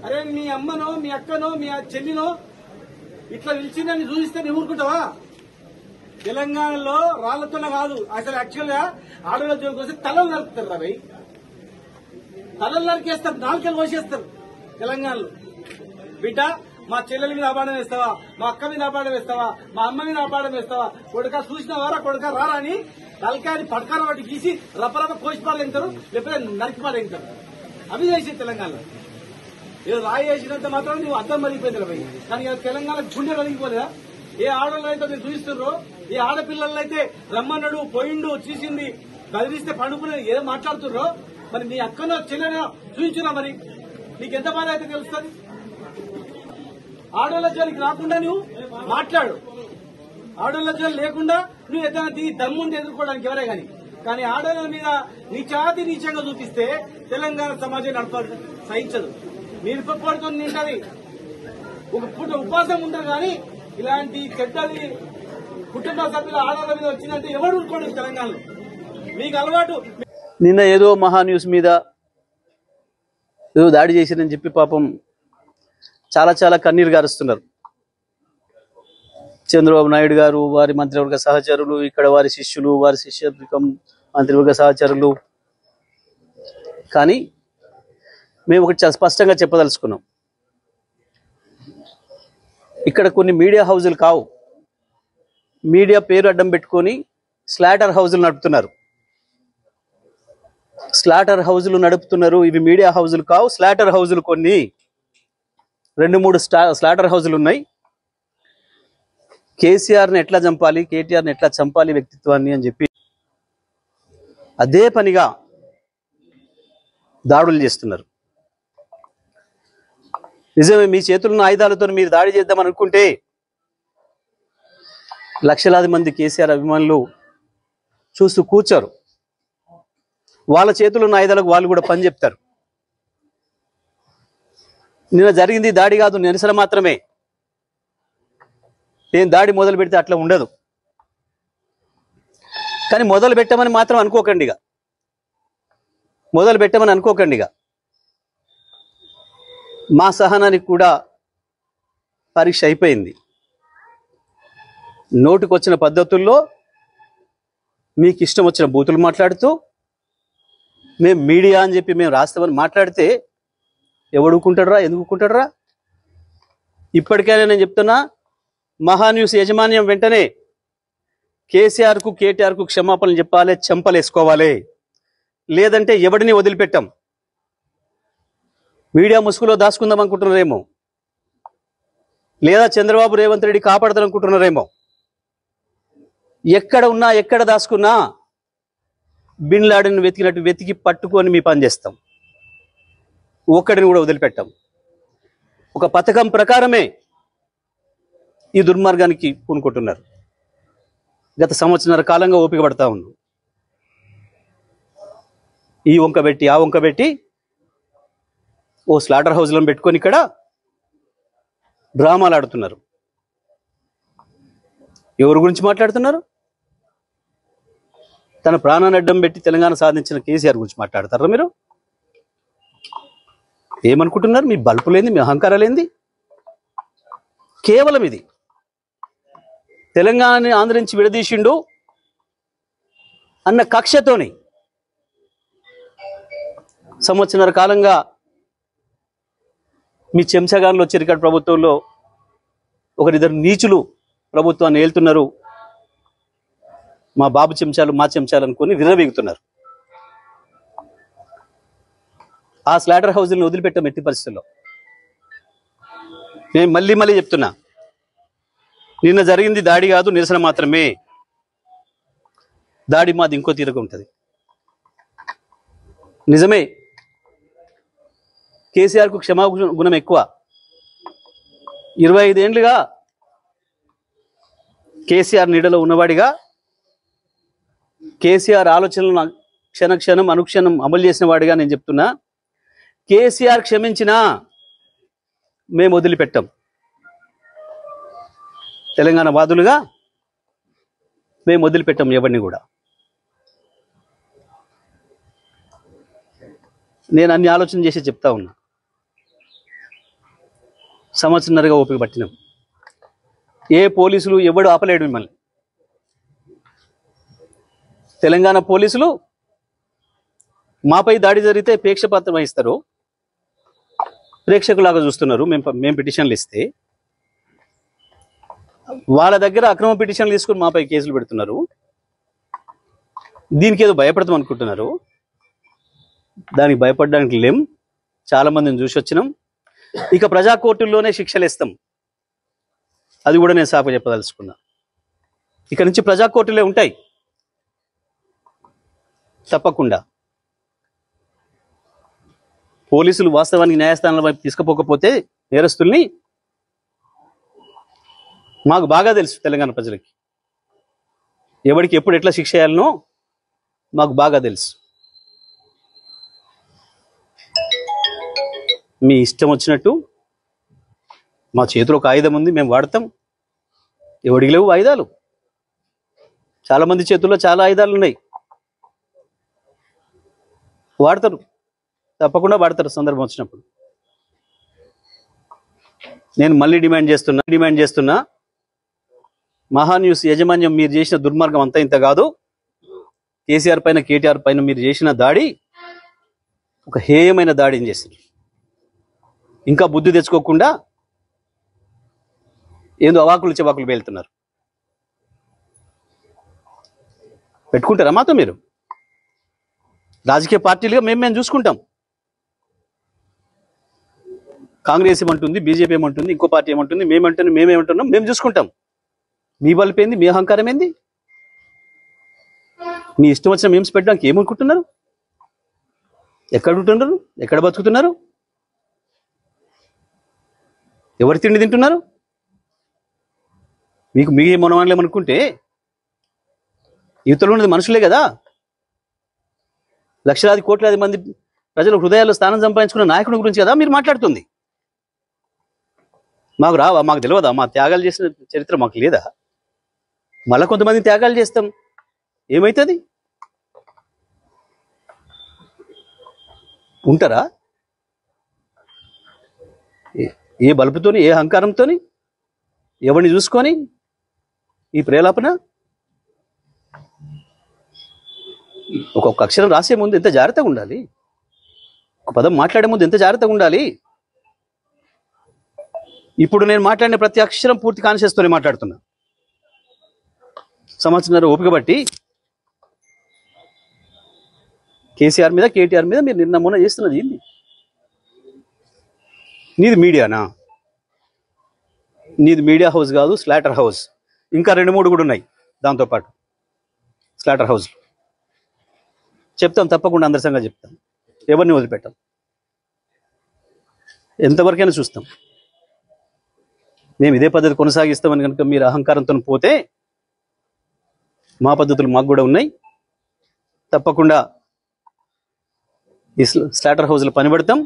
అరే మీ అమ్మనో మీ అక్కనో మీ చెల్లినో ఇట్లా పిలిచిందని చూపిస్తే నువ్వు ఊరుకుంటావా? తెలంగాణలో రాళ్లతోనే కాదు, అసలు యాక్చువల్ గా ఆడవాళ్ళ జోలికి వస్తే తలలు నరుకుతారు రా భయ్, తలలు నరికేస్తారు, నాలుకలు కోసేస్తారు తెలంగాణలో. బిడ్డ మా చెల్లెల మీద అపాడం వేస్తావా, మా అక్క మీద అపాడం వేస్తావా, మా అమ్మ మీద అపాడం వేస్తావా, కొడుక చూసినవారా కొడుక రారా అని తలకాయని పడకాల వాటి గీసి రపరప కోసి పాడేంటారు, లేకపోతే నరికి పాడేంటారు. అవి చేసి తెలంగాణలో ఏదో రాయి వేసినంత మాత్రం నువ్వు అర్థం మరిగిపోయింది భయ్. కానీ తెలంగాణ గుండె కలిగిపోలేదా? ఏ ఆడవాళ్ళు అయితే మీరు చూపిస్తున్నారు, ఏ ఆడపిల్లలు అయితే రమ్మన్నాడు పోయిండు చూసింది బదిలిస్తే పండుకునే ఏదో మాట్లాడుతుర్రో, మరి నీ అక్కనో చెల్లెనో చూపించురా, మరి నీకెంత బాధ అయితే తెలుస్తుంది. ఆడవాళ్ళ జోలికి రాకుండా నువ్వు మాట్లాడు, ఆడవాళ్ళ జోలి లేకుండా నువ్వు ఏదైనా దమ్ముంది ఎదుర్కోవడానికి ఎవరే కానీ ఆడవాళ్ళ మీద నీచాతి నీచంగా చూపిస్తే తెలంగాణ సమాజం నడపాలి సహించదు. మీరు పడుతూ నింటది ఒక పూట ఉపాసం ఉంటారు, కానీ ఇలాంటి చెడ్డది కుటుంబ సభ్యుల ఆడవాళ్ళ మీద వచ్చిందంటే ఎవరు ఊరుకోండి తెలంగాణలో. మీకు అలవాటు. నిన్న ఏదో మహా న్యూస్ మీద ఏదో దాడి చేసిరని చెప్పి పాపం చాలా చాలా కన్నీరు గారుస్తున్నారు. చంద్రబాబు నాయుడు గారు, వారి మంత్రివర్గ సహచరులు, ఇక్కడ వారి శిష్యులు, వారి శిష్యవర్గం మంత్రివర్గ సహచరులు. కానీ మేము ఒకటి చాలా స్పష్టంగా చెప్పదలుచుకున్నాం, ఇక్కడ కొన్ని మీడియా హౌజులు కావు, మీడియా పేరు అడ్డం పెట్టుకొని స్లాటర్ హౌజులు నడుపుతున్నారు. స్లాటర్ హౌజులు నడుపుతున్నారు, ఇవి మీడియా హౌజులు కావు, స్లాటర్ హౌజులు. కొన్ని 2-3 స్లాటర్ హౌజులు ఉన్నాయి. కేసీఆర్ని ఎట్లా చంపాలి, కేటీఆర్ని ఎట్లా చంపాలి వ్యక్తిత్వాన్ని అని చెప్పి అదే పనిగా దాడులు చేస్తున్నారు. నిజమే, మీ చేతుల్లో ఆయుధాలతో మీరు దాడి చేద్దామని అనుకుంటే లక్షలాది మంది కేసీఆర్ అభిమానులు చూస్తూ కూర్చోరు. వాళ్ళ చేతుల్లో ఉన్న ఆయుధాలకు వాళ్ళు కూడా పని చెప్తారు. నిన్న జరిగింది దాడి కాదు, నిరసన మాత్రమే. నేను దాడి మొదలు పెడితే అట్లా ఉండదు. కానీ మొదలు పెట్టమని మాత్రం అనుకోకండిగా, మొదలు పెట్టమని అనుకోకండిగా. మా సహనానికి కూడా పరీక్ష అయిపోయింది. నోటికొచ్చిన పద్ధతుల్లో మీకు ఇష్టం వచ్చిన బూతులు మాట్లాడుతూ మేము మీడియా అని చెప్పి మేము రాస్తామని మాట్లాడితే ఎవడుకుంటాడురా, ఎందుకుంటాడురా? ఇప్పటికైనా నేను చెప్తున్నా, మహాన్యూస్ యాజమాన్యం వెంటనే కేసీఆర్కు కేటీఆర్కు క్షమాపణలు చెప్పాలి, చెంపలేసుకోవాలి. లేదంటే ఎవడిని వదిలిపెట్టాం. మీడియా ముసుగులో దాచుకుందాం అనుకుంటున్నారేమో, లేదా చంద్రబాబు రేవంత్ రెడ్డి కాపాడతారనుకుంటున్నారేమో. ఎక్కడ ఉన్నా ఎక్కడ దాచుకున్నా బిన్ లాడెన్ వెతికినట్టు వెతికి పట్టుకొని మీ పని చేస్తాం. ఒక్కడిని కూడా వదిలిపెట్టాం. ఒక పథకం ప్రకారమే ఈ దుర్మార్గానికి పూనుకుంటున్నారు. గత సంవత్సరాల కాలంగా ఓపిక పడతా ఉన్నాం. ఈ వంక పెట్టి ఆ వంక పెట్టి ఓ స్లాటర్ హౌస్లను పెట్టుకొని ఇక్కడ డ్రామాలు ఆడుతున్నారు. ఎవరి గురించి మాట్లాడుతున్నారు? తన ప్రాణాన్ని అడ్డం పెట్టి తెలంగాణ సాధించిన కేసీఆర్ గురించి మాట్లాడతారా మీరు? ఏమనుకుంటున్నారు? మీ బల్పులేంది, మీ అహంకారాలేంది? కేవలం ఇది తెలంగాణని ఆంధ్ర నుంచి విడదీసిండు అన్న కక్షతోని సంవత్సరాల కాలంగా మీ చెంచగాన్లు వచ్చారు. ఇక్కడ ప్రభుత్వంలో ఒకరిద్దరు నీచులు ప్రభుత్వాన్ని ఏలుతున్నారు. మా బాబు చెంచాలు, మా చెంచాలు అనుకుని విర్రవీగుతున్నారు. ఆ స్లాటర్ హౌస్ని వదిలిపెట్టాం ఎట్టి పరిస్థితుల్లో. నేను మళ్ళీ మళ్ళీ చెప్తున్నా, నిన్న జరిగింది దాడి కాదు, నిరసన మాత్రమే. దాడి మాది ఇంకో తీరుగా ఉంటుంది. నిజమే, కేసీఆర్కు క్షమాగుణం ఎక్కువ. 25 ఏళ్ళుగా కేసీఆర్ నీడలో ఉన్నవాడిగా, కేసీఆర్ ఆలోచనలను క్షణక్షణం అనుక్షణం అమలు చేసిన వాడిగా నేను చెప్తున్నా, కేసీఆర్ క్షమించినా మేము వదిలిపెట్టాం. తెలంగాణ వాదులుగా మేము వదిలిపెట్టాం ఎవరిని కూడా. నేను అన్ని ఆలోచన చేసి చెప్తా ఉన్నా. సంవత్సరంన్నరగా ఓపిక పట్టినాం. ఏ పోలీసులు ఎవడు ఆపలేడు మిమ్మల్ని. తెలంగాణ పోలీసులు మాపై దాడి జరిగితే ప్రేక్షపాత్రం వహిస్తారు, ప్రేక్షకులాగా చూస్తున్నారు. మేము పిటిషన్లు ఇస్తే వాళ్ళ దగ్గర అక్రమ పిటిషన్లు తీసుకుని మాపై కేసులు పెడుతున్నారు. దీనికి ఏదో భయపడతాం అనుకుంటున్నారు. దానికి భయపడడానికి లేం. చాలా మందిని చూసి వచ్చినాం. ఇక ప్రజా కోర్టుల్లోనే శిక్షలు ఇస్తాం. అది కూడా నేను సాప చెప్పదలుచుకున్నా. ఇక నుంచి ప్రజా కోర్టులే ఉంటాయి తప్పకుండా. పోలీసులు వాస్తవానికి న్యాయస్థానాల వైపు తీసుకుపోకపోతే నేరస్తుల్ని మాకు బాగా తెలుసు. తెలంగాణ ప్రజలకి ఎవరికి ఎప్పుడు ఎట్లా శిక్ష చేయాలనో మాకు బాగా తెలుసు. మీ ఇష్టం వచ్చినట్టు మా చేతిలో ఒక ఆయుధం ఉంది, మేము వాడతాం. ఎవడికి లేవు ఆయుధాలు. చాలామంది చేతుల్లో చాలా ఆయుధాలు ఉన్నాయి, వాడతారు. తప్పకుండా వాడతారు సందర్భం వచ్చినప్పుడు. నేను మళ్ళీ డిమాండ్ చేస్తున్నా మహాన్యూస్ యాజమాన్యం, మీరు చేసిన దుర్మార్గం అంతా ఇంత కాదు. కేసీఆర్ పైన, కేటీఆర్ పైన మీరు చేసిన దాడి ఒక హేయమైన దాడిని చేసింది. ఇంకా బుద్ధి తెచ్చుకోకుండా ఏందో అవాకులు చెవాకులు వెళ్తున్నారు. పెట్టుకుంటారా మాతో మీరు? రాజకీయ పార్టీలుగా మేము చూసుకుంటాం. కాంగ్రెస్ ఏమంటుంది, బీజేపీ ఏమంటుంది, ఇంకో పార్టీ ఏమంటుంది, మేమేమంటున్నాం, మేము చూసుకుంటాం. మీ బల్పు ఏంది, మీ అహంకారం ఏంది? మీ ఇష్టం వచ్చిన మేమ్స్ పెట్టడానికి ఏమనుకుంటున్నారు? ఎక్కడ ఉంటున్నారు? ఎక్కడ బతుకుతున్నారు? ఎవరి తిండి తింటున్నారు? మీకు మీ మనవాళ్ళేమనుకుంటే యువతలో ఉన్నది మనుషులే కదా. లక్షలాది కోట్లాది మంది ప్రజల హృదయాల్లో స్థానం సంపాదించుకున్న నాయకుడి గురించి కదా మీరు మాట్లాడుతుంది. మాకు రావా? మాకు తెలియదా? మా త్యాగాలు చేసిన చరిత్ర మాకు లేదా? మళ్ళా కొంతమంది త్యాగాలు చేస్తాం, ఏమవుతుంది? ఉంటారా? ఏ బలుపుతోని, ఏ అహంకారంతోని, ఎవరిని చూసుకొని ఈ ప్రేలాపన? ఒక్కొక్క అక్షరం రాసే ముందు ఎంత జాగ్రత్తగా ఉండాలి, ఒక పదం మాట్లాడే ముందు ఎంత జాగ్రత్తగా ఉండాలి. ఇప్పుడు నేను మాట్లాడిన ప్రతి అక్షరం పూర్తి కాన్షియస్తోనే మాట్లాడుతున్నా. సంవత్సరం ఓపిక బట్టి కేసీఆర్ మీద, కేటీఆర్ మీద మీరు నిన్న మొన్న చేస్తున్నది ఏంది? నీది మీడియానా? నీది మీడియా హౌస్ కాదు, స్లాటర్ హౌస్. ఇంకా 2-3 కూడా ఉన్నాయి దాంతోపాటు స్లాటర్ హౌస్. చెప్తాం, తప్పకుండా అందరి సంగతి చెప్తాం. ఎవరిని వదిలిపెట్టాం, ఎంతవరకైనా చూస్తాం. మేము ఇదే పద్ధతి కొనసాగిస్తామని కనుక మీరు అహంకారంతో పోతే మా పద్ధతులు మాకు కూడా ఉన్నాయి. తప్పకుండా ఈ స్లాటర్ హౌస్లో పనిపడతాం.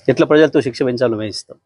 ఎట్లా ప్రజలతో శిక్ష పెంచాలో వేయిస్తాం.